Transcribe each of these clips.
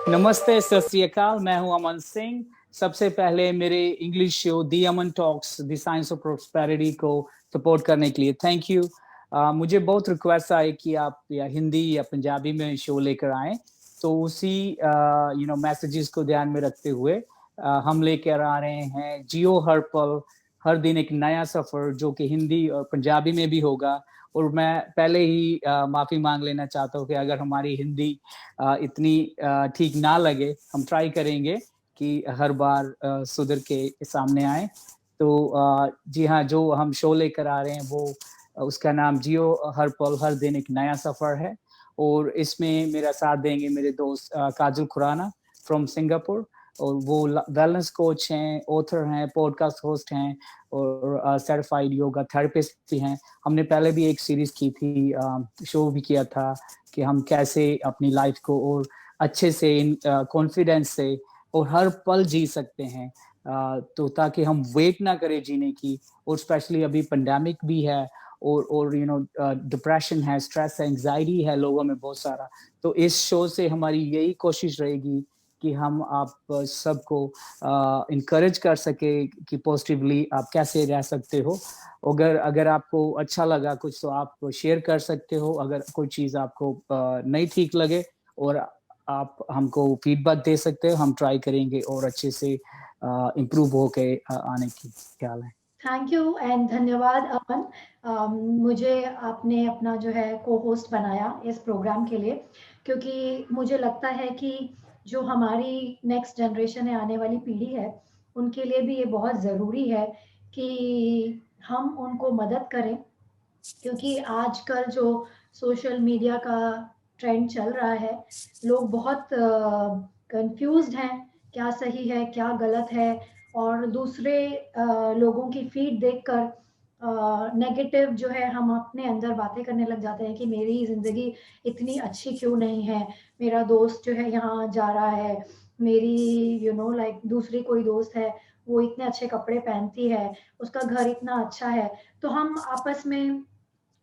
नमस्ते, सत श्री अकाल। मैं हूं अमन सिंह। सबसे पहले मेरे English show the Aman talks the science of prosperity को सपोर्ट करने के लिए थैंक यू। मुझे बहुत रिक्वेस्ट आए कि आप या हिंदी या पंजाबी में शो लेकर आए, तो उसी मैसेजेस को ध्यान में रखते हुए हम लेकर आ रहे हैं जियो हर पल हर दिन एक नया सफर, जो कि हिंदी और पंजाबी में भी होगा। और मैं पहले ही माफी मांग लेना चाहता हूँ कि अगर हमारी हिंदी इतनी ठीक ना लगे, हम ट्राई करेंगे कि हर बार सुधर के सामने आए। तो जी हाँ, जो हम शो लेकर आ रहे हैं वो उसका नाम जियो हर पल हर दिन एक नया सफर है। और इसमें मेरा साथ देंगे मेरे दोस्त काजल खुराना फ्रॉम सिंगापुर। और वो वेलनेस कोच हैं, ऑथर हैं, पॉडकास्ट होस्ट हैं और सर्टिफाइड योगा थेरेपिस्ट भी हैं। हमने पहले भी एक सीरीज की थी, शो भी किया था कि हम कैसे अपनी लाइफ को और अच्छे से कॉन्फिडेंस से और हर पल जी सकते हैं। तो ताकि हम वेट ना करें जीने की। और स्पेशली अभी पेंडेमिक भी है और डिप्रेशन है, स्ट्रेस है, एंजाइटी है लोगों में बहुत सारा। तो इस शो से हमारी यही कोशिश रहेगी कि हम आप सबको इनकरेज कर सके कि पॉजिटिवली आप कैसे रह सकते हो। अगर आपको अच्छा लगा कुछ तो आप शेयर कर सकते हो। अगर कोई चीज आपको नहीं ठीक लगे और आप हमको फीडबैक दे सकते हो, हम ट्राई करेंगे और अच्छे से इम्प्रूव होके आने की ख्याल है। थैंक यू एंड धन्यवाद अमन। मुझे आपने अपना जो है को होस्ट बनाया इस प्रोग्राम के लिए, क्योंकि मुझे लगता है कि जो हमारी नेक्स्ट जनरेशन है, आने वाली पीढ़ी है, उनके लिए भी ये बहुत ज़रूरी है कि हम उनको मदद करें। क्योंकि आजकल जो सोशल मीडिया का ट्रेंड चल रहा है, लोग बहुत कंफ्यूज्ड हैं, क्या सही है क्या गलत है। और दूसरे लोगों की फीड देखकर नेगेटिव जो है हम अपने अंदर बातें करने लग जाते हैं कि मेरी ज़िंदगी इतनी अच्छी क्यों नहीं है, मेरा दोस्त जो है यहाँ जा रहा है, मेरी लाइक दूसरी कोई दोस्त है वो इतने अच्छे कपड़े पहनती है, उसका घर इतना अच्छा है। तो हम आपस में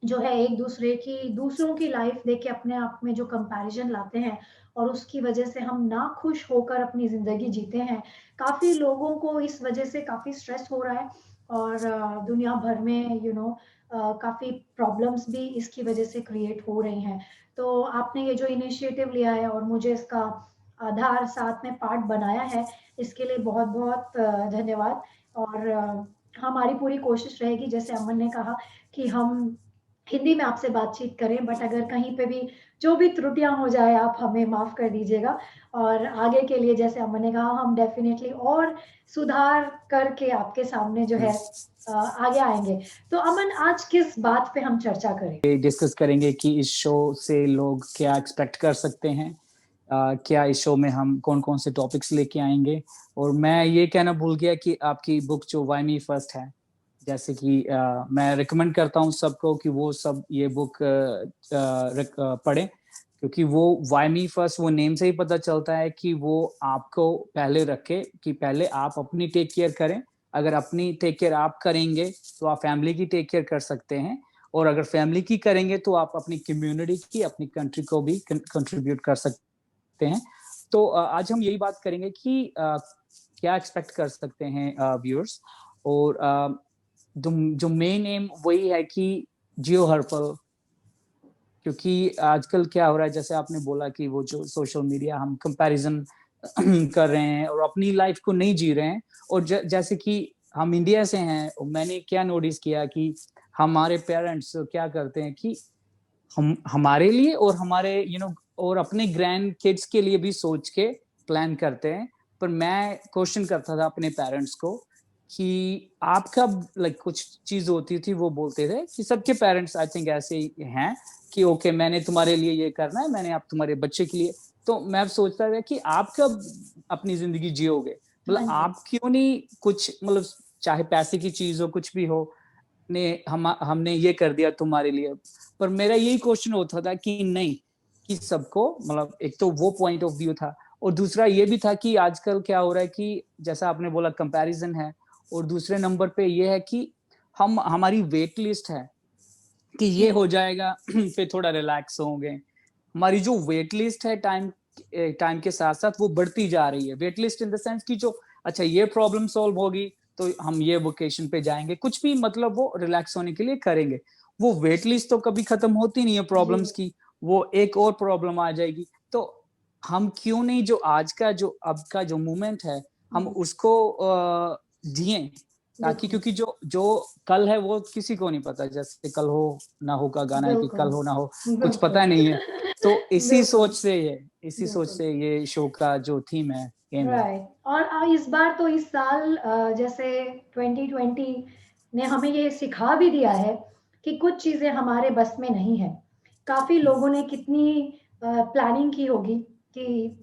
जो है एक दूसरे की दूसरों की लाइफ देख के अपने आप में जो कंपैरिजन लाते हैं और उसकी वजह से हम ना खुश होकर अपनी ज़िंदगी जीते हैं। काफ़ी लोगों को इस वजह से काफ़ी स्ट्रेस हो रहा है और दुनिया भर में काफ़ी प्रॉब्लम्स भी इसकी वजह से क्रिएट हो रही हैं। तो आपने ये जो इनिशिएटिव लिया है और मुझे इसका आधार साथ में पार्ट बनाया है, इसके लिए बहुत-बहुत धन्यवाद। और हमारी पूरी कोशिश रहेगी, जैसे अमन ने कहा, कि हम हिंदी में आपसे बातचीत करें, बट अगर कहीं पे भी जो भी त्रुटियाँ हो जाए आप हमें माफ़ कर दीजिएगा। और आगे के लिए जैसे अमन ने कहा, हम डेफ़िनेटली और सुधार करके आपके सामने जो है आगे आएँगे। तो अमन, आज किस बात पे हम चर्चा करें? डिस्कस करेंगे कि इस शो से लोग क्या एक्सपेक्ट कर सकते हैं, क्या इस शो में हम कौन कौन से टॉपिक्स लेके आएंगे। और मैं ये कहना भूल गया कि आपकी बुक जो वाई मी फर्स्ट है, जैसे कि मैं रिकमेंड करता हूँ सबको कि वो सब ये बुक पढ़ें। क्योंकि वो वाई मी फर्स्ट, वो नेम से ही पता चलता है कि वो आपको पहले रखे कि पहले आप अपनी टेक केयर करें। अगर अपनी टेक केयर आप करेंगे तो आप फैमिली की टेक केयर कर सकते हैं। और अगर फैमिली की करेंगे तो आप अपनी कम्युनिटी की, अपनी कंट्री को भी कंट्रीब्यूट कर सकते हैं। तो आज हम यही बात करेंगे कि क्या एक्सपेक्ट कर सकते हैं व्यूअर्स। और जो मेन एम वही है कि जियो हर पल। क्योंकि आजकल क्या हो रहा है, जैसे आपने बोला कि वो जो सोशल मीडिया हम कंपैरिजन कर रहे हैं और अपनी लाइफ को नहीं जी रहे हैं। और जैसे कि हम इंडिया से हैं, मैंने क्या नोटिस किया कि हमारे पेरेंट्स क्या करते हैं कि हम हमारे लिए और हमारे और अपने ग्रैंड किड्स के लिए भी सोच के प्लान करते हैं। पर मैं क्वेश्चन करता था अपने पेरेंट्स को कि आपका लाइक कुछ चीज होती थी, वो बोलते थे कि सबके पेरेंट्स आई थिंक ऐसे ही हैं कि ओके मैंने तुम्हारे लिए ये करना है, मैंने आप तुम्हारे बच्चे के लिए। तो मैं सोचता था कि आप कब अपनी जिंदगी जियोगे, हाँ मतलब जी। आप क्यों नहीं कुछ, मतलब चाहे पैसे की चीज हो कुछ भी हो, ने हमने ये कर दिया तुम्हारे लिए। पर मेरा यही क्वेश्चन होता था कि नहीं, कि सबको, मतलब एक तो वो पॉइंट ऑफ व्यू था। और दूसरा ये भी था कि आजकल क्या हो रहा है कि जैसा आपने बोला कंपैरिजन है। और दूसरे नंबर पे ये है कि हम हमारी वेट लिस्ट है कि ये जी। हो जाएगा फिर थोड़ा रिलैक्स होंगे। हमारी जो वेट लिस्ट है टाइम टाइम के साथ साथ वो बढ़ती जा रही है। Wait list in the sense कि जो अच्छा ये प्रॉब्लम सॉल्व होगी तो हम ये वोकेशन पे जाएंगे, कुछ भी मतलब वो रिलैक्स होने के लिए करेंगे। वो वेट लिस्ट तो कभी खत्म होती नहीं है प्रॉब्लम्स जी, की, वो एक और प्रॉब्लम आ जाएगी। तो हम क्यों नहीं जो आज का जो अब का जो मोमेंट है हम हुँ, उसको जिए, ताकि बिल्कुल, क्योंकि जो जो कल है वो किसी को नहीं पता, जैसे कल हो ना हो का गाना है कि बिल्कुल, कल हो ना हो, कुछ बिल्कुल। पता नहीं है। तो बिल्कुल, इसी सोच बिल्कुल। से ये शो का जो थीम है, एम है। राइट और इस बार तो इस साल जैसे 2020 ने हमें ये सिखा भी दिया है कि कुछ चीज़ें हमारे बस में नहीं है। काफ़ी लोगों ने कितनी प्लानिंग की होगी कि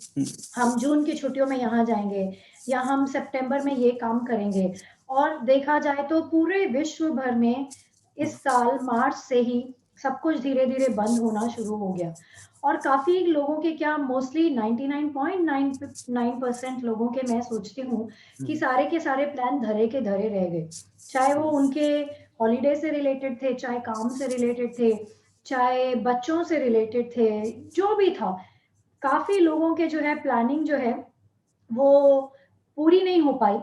हम जून की छुट्टियों में यहाँ जाएँगे या हम सितंबर में ये काम करेंगे और देखा जाए तो पूरे विश्व भर में इस साल मार्च से ही सब कुछ धीरे-धीरे बंद होना शुरू हो गया और काफ़ी लोगों के क्या मोस्टली 99.99% लोगों के मैं सोचती हूँ कि सारे के सारे प्लान धरे के धरे रह गए। चाहे वो उनके हॉलिडे से रिलेटेड थे, चाहे काम से रिलेटेड थे, चाहे बच्चों से रिलेटेड थे, जो भी था। काफ़ी लोगों के जो है प्लानिंग जो है वो पूरी नहीं हो पाई।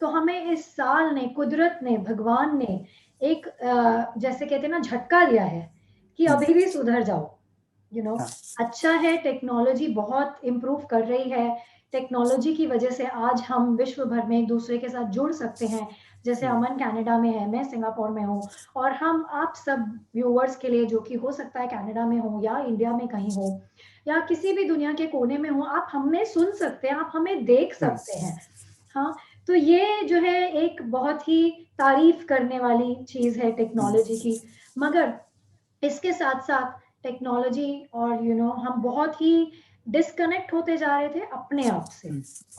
तो हमें इस साल ने, कुदरत ने, भगवान ने एक जैसे कहते हैं ना झटका दिया है कि अभी भी सुधर जाओ, यू नो। हाँ, अच्छा है टेक्नोलॉजी बहुत इम्प्रूव कर रही है। टेक्नोलॉजी की वजह से आज हम विश्व भर में एक-दूसरे के साथ जुड़ सकते हैं। जैसे अमन कनाडा में है, मैं सिंगापुर में हूँ और हम आप सब व्यूअर्स के लिए जो कि हो सकता है कनाडा में हो या इंडिया में कहीं हो या किसी भी दुनिया के कोने में हो, आप हमें सुन सकते हैं, आप हमें देख सकते हैं। हाँ, तो ये जो है एक बहुत ही तारीफ़ करने वाली चीज़ है टेक्नोलॉजी की। मगर इसके साथ-साथ टेक्नोलॉजी और हम बहुत ही डिस्कनेक्ट होते जा रहे थे अपने आप से,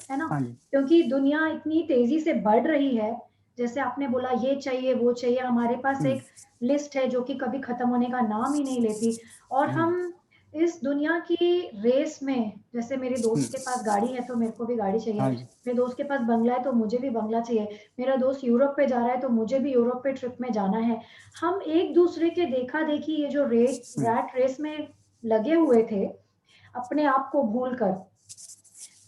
है ना? हाँ जी। क्योंकि दुनिया इतनी तेज़ी से बढ़ रही है, जैसे आपने बोला ये चाहिए, वो चाहिए, हमारे पास एक लिस्ट है जो कि कभी खत्म होने का नाम ही नहीं लेती और हम इस दुनिया की रेस में जैसे मेरे दोस्त के पास गाड़ी है तो मेरे को भी गाड़ी चाहिए, हाँ जी। मेरे दोस्त के पास बंगला है तो मुझे भी बंगला चाहिए, मेरा दोस्त यूरोप पे जा रहा है तो मुझे भी यूरोप पे ट्रिप में जाना है। हम एक-दूसरे के देखा-देखी ये जो रैट रेस में लगे हुए थे, अपने आप को भूलकर,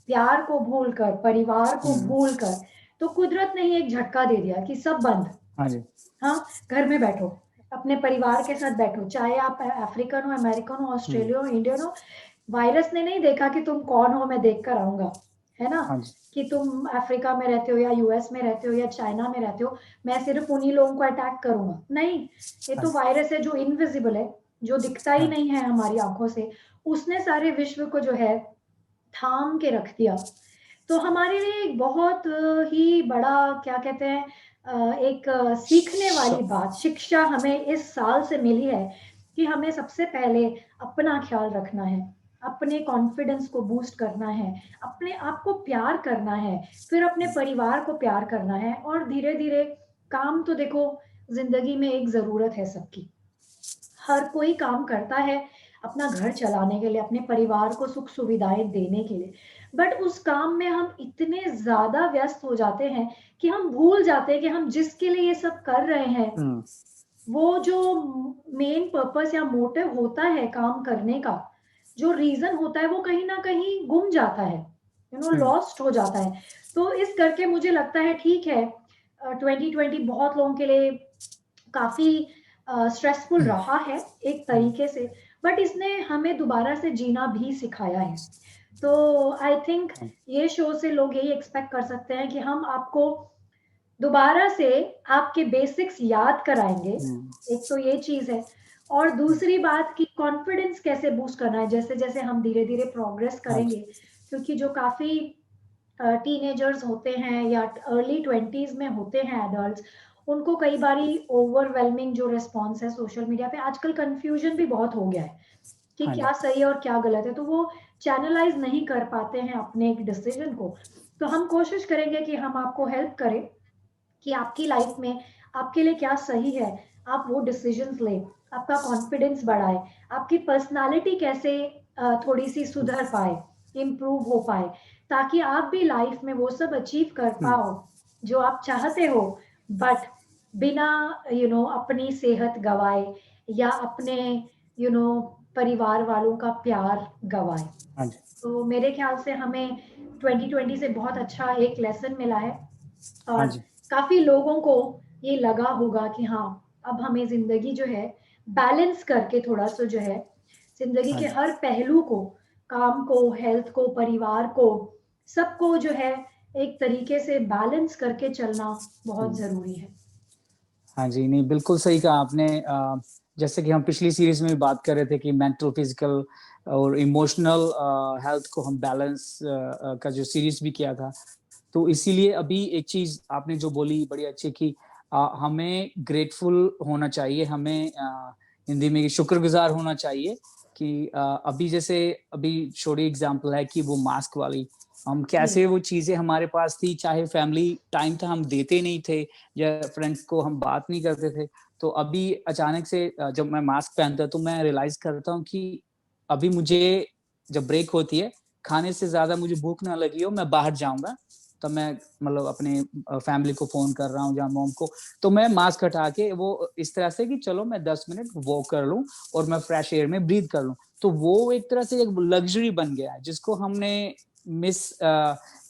प्यार को भूलकर, परिवार को भूलकर, तो कुदरत ने ही एक झटका दे दिया कि सब बंद। हाँ जी। हाँ, घर में बैठो, अपने परिवार के साथ बैठो, चाहे आप अफ्रीकन हो, अमेरिकन हो, ऑस्ट्रेलिया हो, इंडियन हो, वायरस ने नहीं देखा कि तुम कौन हो, मैं देख कर आऊँगा, है ना? हाँ जी। कि तुम अफ्रीका में रहते हो या यूएस में रहते हो या चाइना में रहते हो, मैं सिर्फ़ उन्हीं लोगों को अटैक करूँगा। नहीं, ये हाँ तो जी। वायरस है जो इनविज़िबल है, जो दिखता ही हाँ नहीं है हमारी आँखों से, उसने सारे विश्व को जो है थाम के रख दिया। तो हमारे लिए एक बहुत ही बड़ा क्या कहते हैं एक सीखने वाली बात, शिक्षा हमें इस साल से मिली है कि हमें सबसे पहले अपना ख़्याल रखना है, अपने कॉन्फिडेंस को बूस्ट करना है, अपने आप को प्यार करना है, फिर अपने परिवार को प्यार करना है और धीरे-धीरे काम तो देखो ज़िंदगी में एक ज़रूरत है सबकी। हर कोई काम करता है अपना घर चलाने के लिए, अपने परिवार को सुख-सुविधाएँ देने के लिए। बट उस काम में हम इतने ज़्यादा व्यस्त हो जाते हैं कि हम भूल जाते हैं कि हम जिसके लिए ये सब कर रहे हैं, वो जो मेन पर्पस या मोटिव होता है काम करने का, जो रीज़न होता है, वो कहीं न कहीं गुम जाता है, लॉस्ट हो जाता है। तो इस करके मुझे लगता है ठीक है 2020 बहुत लोगों के लिए काफ़ी स्ट्रेसफुल रहा है एक तरीके से, बट इसने हमें दोबारा से जीना भी सिखाया है। तो आई थिंक ये शो से लोग यही एक्सपेक्ट कर सकते हैं कि हम आपको दोबारा से आपके बेसिक्स याद कराएँगे, एक तो ये चीज़ है और दूसरी बात कि कॉन्फिडेंस कैसे बूस्ट करना है, जैसे-जैसे हम धीरे-धीरे प्रोग्रेस हाँ करेंगे, क्योंकि जो काफ़ी टीनेजर्स होते हैं या अर्ली 20s में होते हैं एडल्ट्स, उनको कई बारी ओवरवेलमिंग जो रिस्पॉन्स है सोशल मीडिया पे आजकल कन्फ्यूजन भी बहुत हो गया है, कि हाँ जी। क्या सही है और क्या गलत है, तो वो चैनलाइज़ नहीं कर पाते हैं अपने एक डिसीजन को। तो हम कोशिश करेंगे कि हम आपको हेल्प करें कि आपकी लाइफ में आपके लिए क्या सही है, आप वो डिसीजंस लें, आपका कॉन्फिडेंस बढ़ाए, आपकी पर्सनैलिटी कैसे थोड़ी-सी सुधर पाए, इम्प्रूव हो पाए, ताकि आप भी लाइफ में वो सब अचीव कर पाओ, जो आप चाहते हो, बट बिना अपनी सेहत गँवाए या अपने यू नो परिवार वालों का प्यार गँवाए। हाँ जी, तो मेरे ख्याल से हमें 2020 से बहुत अच्छा एक लेसन मिला है हाँ और जी, काफ़ी लोगों को ये लगा होगा कि हाँ, अब हमें ज़िंदगी जो है बैलेंस करके थोड़ा-सा जो है, ज़िंदगी हाँ के जी। हर पहलू को, काम को, हेल्थ को, परिवार को, सबको जो है एक तरीके से बैलेंस करके चलना बहुत हुँ। ज़रूरी है। हाँ जी, नहीं बिल्कुल सही कहा आपने जैसे कि हम पिछली सीरीज़ में भी बात कर रहे थे कि मेंटल, फिज़िकल और इमोशनल हेल्थ को हम बैलेंस का जो सीरीज़ भी किया था। तो इसीलिए अभी एक चीज़ आपने जो बोली बड़ी अच्छी कि हमें ग्रेटफुल होना चाहिए, हमें हिंदी में शुक्रगुज़ार होना चाहिए कि अभी जैसे अभी छोटी एग्ज़ाम्पल है कि वो मास्क वाली, हम जी, कैसे वो चीज़ें हमारे पास थी, चाहे फैमिली टाइम था हम देते नहीं थे या फ्रेंड्स को हम बात नहीं करते थे। तो अभी अचानक से जब मैं मास्क पहनता हूँ तो मैं रियलाइज़ करता हूँ कि अभी मुझे जब ब्रेक होती है, खाने से ज़्यादा मुझे भूख ना लगी हो, मैं बाहर जाऊँगा तब मैं मतलब अपने फैमिली को फ़ोन कर रहा हूँ या मॉम को, तो मैं मास्क हटा के वो इस तरह से कि चलो मैं 10 मिनट वॉक कर लूँ और मैं फ्रेश एयर में ब्रीथ कर लूँ। तो वो एक तरह से एक लग्ज़री बन गया है, जिसको हमने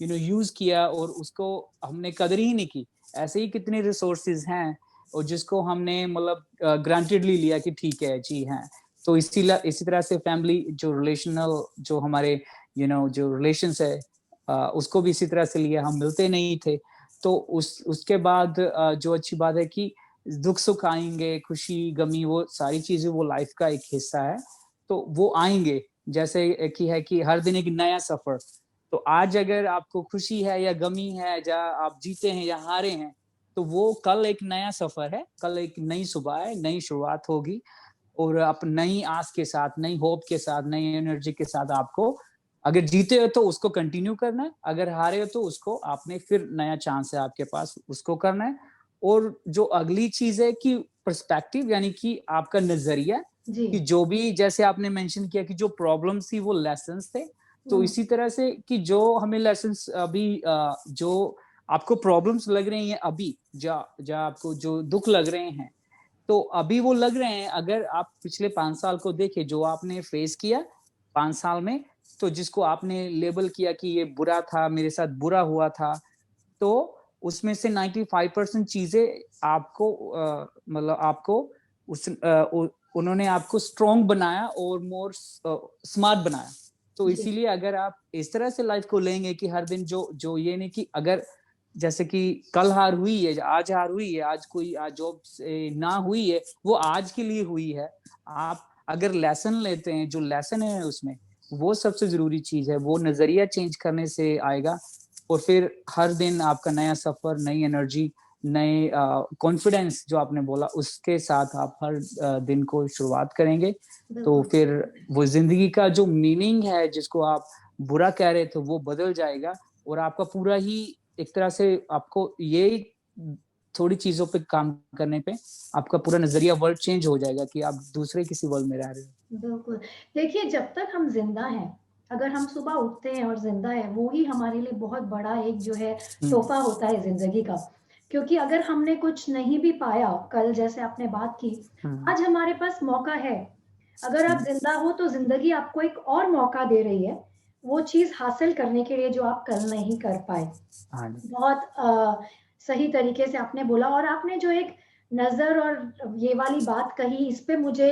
यूज़ किया और उसको हमने कदर ही नहीं की। ऐसे ही कितने रिसोर्सेज़ हैं और जिसको हमने मतलब ग्रांटेडली लिया कि ठीक है, जी हैं। तो इसी तरह से फैमिली जो रिलेशनल जो हमारे जो रिलेशंस है उसको भी इसी तरह से लिया, हम मिलते नहीं थे। तो उसके बाद जो अच्छी बात है कि दुःख-सुख आएँगे, खुशी, गमी वो सारी चीज़ें वो लाइफ़ का एक हिस्सा है, तो वो आएँगे। जैसे कि है कि हर दिन एक नया सफ़र, तो आज अगर आपको खुशी है या गमी है, या आप जीते हैं या हारे हैं, तो वो कल एक नया सफ़र है, कल एक नई सुबह है, नई शुरुआत होगी और आप नई आस के साथ, नई होप के साथ, नई एनर्जी के साथ आपको अगर जीते हो तो उसको कंटिन्यू करना है, अगर हारे हो तो उसको आपने फिर नया चांस है आपके पास, उसको करना है। और जो अगली चीज़ है कि पर्सपेक्टिव यानी कि आपका नज़रिया जी। कि जो भी जैसे आपने मेंशन किया कि जो प्रॉब्लम्स थी वो लेसन्स थे, तो हुँ, इसी तरह से कि जो हमें लेसन्स अभी जो आपको प्रॉब्लम्स लग रही हैं अभी, जा आपको जो दुःख लग रहे हैं, तो अभी वो लग रहे हैं अगर आप पिछले 5 साल को देखें जो आपने फेस किया 5 साल में, तो जिसको आपने लेबल किया कि ये बुरा था, मेरे साथ बुरा हुआ था, तो उसमें से 95% चीज़ें आपको मतलब आपको उस उ उन्होंने आपको स्ट्रॉन्ग बनाया और स्मार्ट बनाया। तो जी, इसीलिए अगर आप इस तरह से लाइफ़ को लेंगे कि हर दिन जो जो ये नहीं कि अगर जैसे कि कल हार हुई है, आज हार हुई है, आज जॉब से ना हुई है, वो आज के लिए हुई है। आप अगर लेसन लेते हैं, जो लेसन है उसमें, वो सबसे ज़रूरी चीज़ है। वो नज़रिया चेंज करने से आएगा और फिर हर दिन आपका नया सफ़र, नई एनर्जी, नए कॉन्फिडेंस जो आपने बोला, उसके साथ आप हर दिन को शुरुआत करेंगे। तो बिल्कुल। फिर वो ज़िंदगी का जो मीनिंग है, जिसको आप बुरा कह रहे थे, वो बदल जाएगा और आपका पूरा ही एक तरह से आपको ये थोड़ी चीज़ों पे काम करने पे आपका पूरा नज़रिया वर्ल्ड चेंज हो जाएगा कि आप दूसरे किसी वर्ल्ड में रह रहे हो। बिल्कुल। देखिए, जब तक हम ज़िंदा हैं, अगर हम सुबह उठते हैं और ज़िंदा हैं, वो ही हमारे लिए बहुत बड़ा एक जो है हुँ, तोहफ़ा होता है ज़िंदगी का। क्योंकि अगर हमने कुछ नहीं भी पाया, कल जैसे आपने बात की, हुँ, आज हमारे पास मौका है। अगर आप हुँ। ज़िंदा हो तो ज़िंदगी आपको एक और मौका दे रही है, वो चीज़ हासिल करने के लिए जो आप कल नहीं कर पाए। हाँ जी। बहुत सही तरीके से आपने बोला और आपने जो एक नज़र और ये वाली बात कही, इस पे मुझे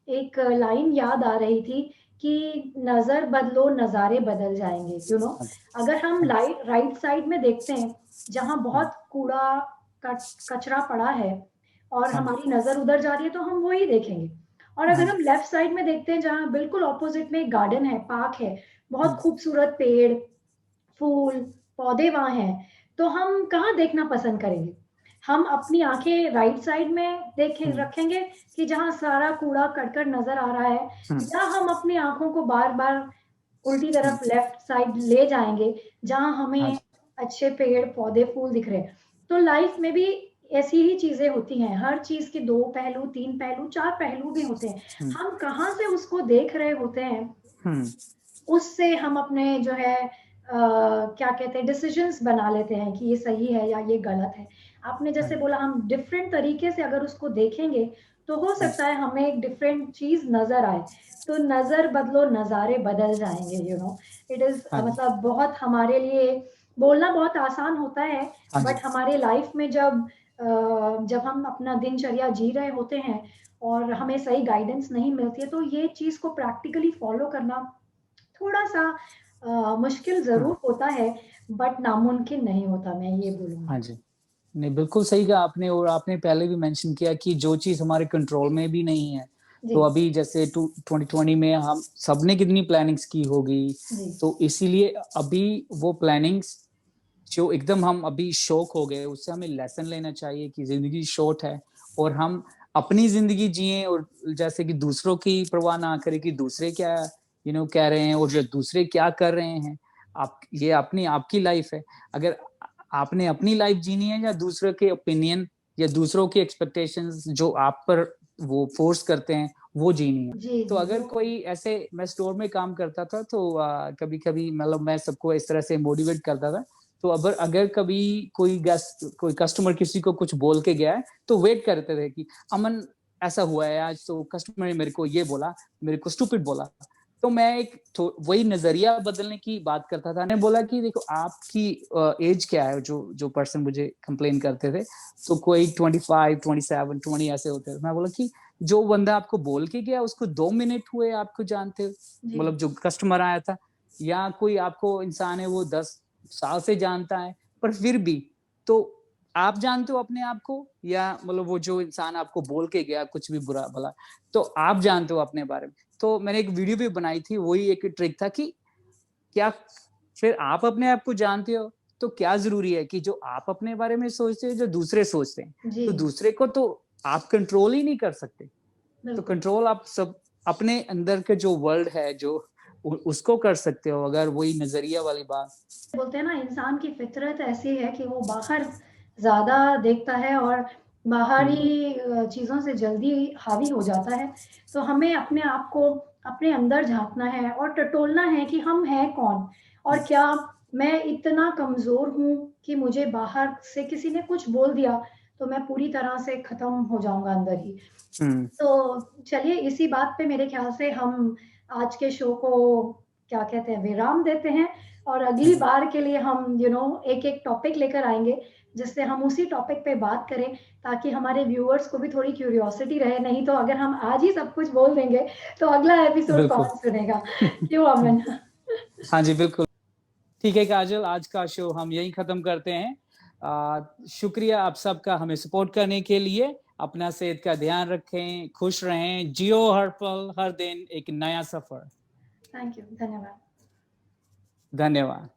एक लाइन याद आ रही थी कि नज़र बदलो, नज़ारे बदल जाएँगे, हाँ जी। अगर हम हाँ, राइट साइड में देखते हैं, जहाँ हाँ, बहुत कूड़ा कच कचरा पड़ा है और हाँ जी। हमारी नज़र उधर जा रही है, तो हम वो ही देखेंगे। और हाँ अगर जी। हम लेफ्ट साइड में देखते हैं, जहाँ बिल्कुल ऑपोज़िट में एक गार्डन है, पार्क है, बहुत हुँ, खूबसूरत पेड़, फूल, पौधे वहाँ हैं, तो हम कहाँ देखना पसंद करेंगे? हम अपनी आँखें राइट साइड में देखें हुँ, रखेंगे कि जहाँ सारा कूड़ा-करकट नज़र आ रहा है हुँ, या हम अपनी आँखों को बार-बार उल्टी हुँ। तरफ लेफ्ट साइड ले जाएँगे, जहाँ हाँ हमें जी। अच्छे पेड़, पौधे, फूल दिख रहे हैं। तो लाइफ़ में भी ऐसी ही चीज़ें होती हैं, हर चीज़ के 2 पहलू, 3 पहलू, 4 पहलू भी होते हैं। हुँ, हम कहाँ से उसको देख रहे होते हैं हुँ, उससे हम अपने जो है क्या कहते हैं डिसिजंस बना लेते हैं कि ये सही है या ये गलत है। आपने हाँ जैसे जी। बोला हम डिफरेंट तरीके से अगर उसको देखेंगे, तो हो सकता है हमें एक डिफरेंट चीज़ नज़र आए। तो नज़र बदलो नज़ारे बदल जाएँगे, इट इज़ हाँ जी, मतलब बहुत हमारे लिए बोलना बहुत आसान होता है, हाँ जी, बट हमारे लाइफ में जब हम अपना दिनचर्या जी रहे होते हैं और हमें सही गाइडेंस नहीं मिलती है, तो ये चीज़ को प्रैक्टिकली फ़ॉलो करना थोड़ा-सा मुश्किल हाँ, ज़रूर होता है, बट नामुमकिन नहीं होता, मैं ये हाँ बोलूँगी। जी। नहीं, बिल्कुल सही कहा आपने और आपने पहले भी मेंशन किया कि जो चीज़ हमारे कंट्रोल में भी नहीं है, जी, तो अभी जैसे टू 2020 में हम सबने कितनी प्लानिंग्स की होगी, जी, तो इसीलिए अभी वो प्लानिंग्स जो एकदम हम अभी शॉक हो गए, उससे हमें लेसन लेना चाहिए कि ज़िंदगी शॉर्ट है और हम अपनी ज़िंदगी जिएँ और जैसे कि दूसरों की परवाह ना करें कि दूसरे क्या कह रहे हैं और जो दूसरे क्या कर रहे हैं। आप ये अपनी आपकी लाइफ़ है। अगर आपने अपनी लाइफ़ जीनी है या दूसरों के ओपिनियन या दूसरों की एक्सपेक्टेशंस जो आप पर वो फ़ोर्स करते हैं, वो जीनी है। जी, तो जी, अगर कोई ऐसे मैं स्टोर में काम करता था तो कभी-कभी मतलब मैं सबको इस तरह से मोटिवेट करता था तो अगर अगर कभी कोई कस्टमर किसी को कुछ बोल के गया है, तो वेट करते थे कि अमन ऐसा हुआ है आज तो कस्टमर ने मेरे को ये बोला, मेरे को स्टूपिड बोला। तो मैं एक थो वही नज़रिया बदलने की बात करता था। मैंने बोला कि देखो आपकी एज क्या है जो जो पर्सन मुझे कंप्लेन करते थे, तो कोई 25, 27, 20 ऐसे होते थे। मैं बोला कि जो बंदा आपको बोल के गया उसको 2 मिनट हुए आपको जानते हो, जी, मतलब जो कस्टमर आया था या कोई आपको इंसान है वो 10 साल से जानता है, पर फिर भी तो आप जानते हो अपने आप को या मतलब वो जो इंसान आपको बोल के गया कुछ भी बुरा-भला, तो आप जानते हो अपने बारे में। तो मैंने एक वीडियो भी बनाई थी, वही एक ट्रिक था कि क्या फिर आप अपने आप को जानते हो, तो क्या ज़रूरी है कि जो आप अपने बारे में सोचते हो, जो दूसरे सोचते हैं। जी, तो दूसरे को तो आप कंट्रोल ही नहीं कर सकते। तो बिल्कुल। कंट्रोल आप सब अपने अंदर के जो वर्ल्ड है, जो उसको कर सकते हो, अगर वही नज़रिया वाली बात। बोलते हैं ना इंसान की फितरत ऐसी है कि वो बाहर ज़्यादा देखता है और हुँ, बाहरी चीज़ों से जल्दी हावी हो जाता है। तो हमें अपने आप को अपने अंदर झाँकना है और टटोलना है कि हम हैं कौन? हुँ, और क्या मैं इतना कमज़ोर हूँ कि मुझे बाहर से किसी ने कुछ बोल दिया, तो मैं पूरी तरह से ख़त्म हो जाऊँगा अंदर ही। हुँ, तो चलिए इसी बात पे मेरे ख़्याल से हम आज के शो को क्या कहते हैं विराम देते हैं और हाँ अगली जी, बार के लिए हम एक-एक टॉपिक लेकर आएँगे, जिससे हम उसी टॉपिक पे बात करें ताकि हमारे व्यूअर्स को भी थोड़ी क्यूरियोसिटी रहे, नहीं तो अगर हम आज ही सब कुछ बोल देंगे, तो अगला एपिसोड बिल्कुल। कौन सुनेगा? क्यों अमन? हाँ जी, बिल्कुल। ठीक है काजल, आज का शो हम यहीं खत्म करते हैं। शुक्रिया आप सबका हमें सपोर्ट करने के लिए। अपना सेहत का ध्यान रखें, खुश रहें, जियो हर पल, हर दिन एक नया सफर। थैंक यू, धन्यवाद। धन्यवाद।